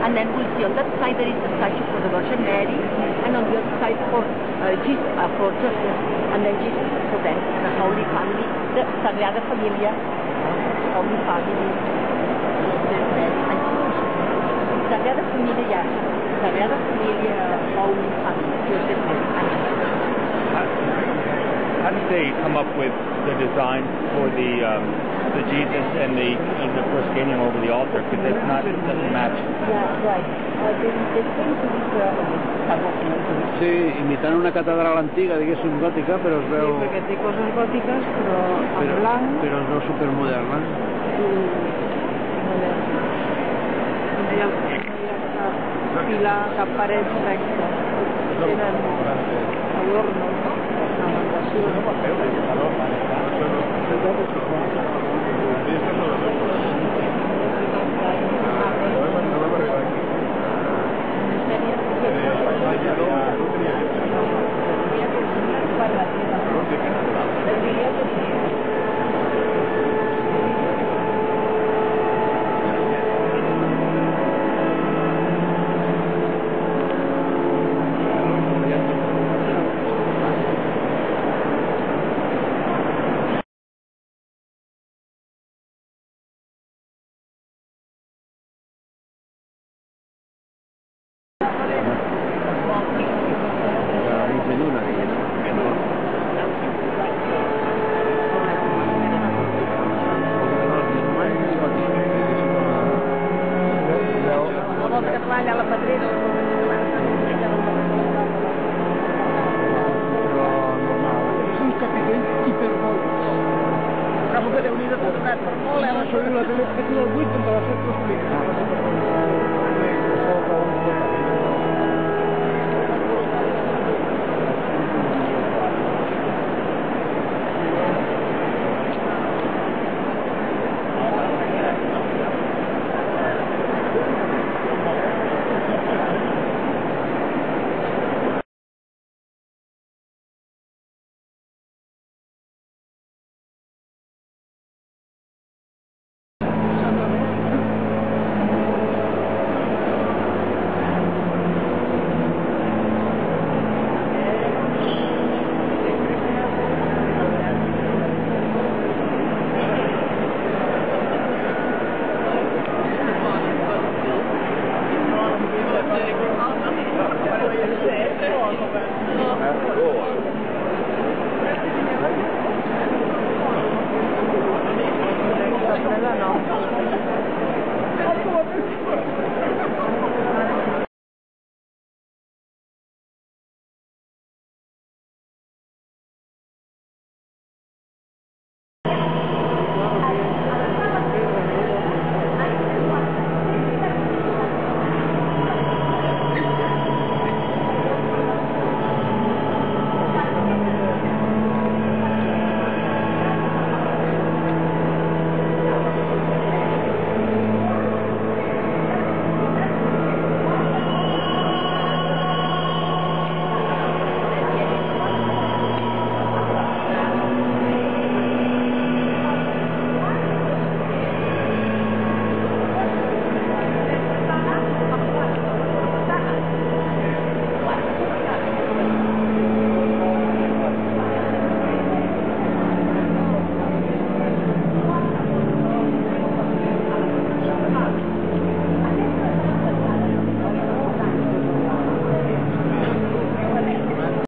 and then we'll see on that side there is the statue for the Virgin Mary, and on the other side for Jesus, for Joseph, and then Jesus for them, the Holy Family, the Sagrada Familia, Holy Family, Joseph, Mary, and Jesus. Sagrada Familia, Sagrada Familia, Holy Family, Joseph, Mary, and Jesus. How did they come up with the design for the Jesus and the proscenium over the altar? Because it doesn't match. Yeah, right. They came to this Sí, imitant una catedral antiga, diguéssim, gòtica, però es veu... Sí, perquè té coses gòtiques, però en blanc... Però es veu supermoderna. I moderna. No hi ha cap pilar, cap paret recta. Tenen adornos, no? Ornamentació. Que Déu-n'hi-do tot donat per molt, això diu la tele, que tu del 8 em va fer 2 pel·lícules.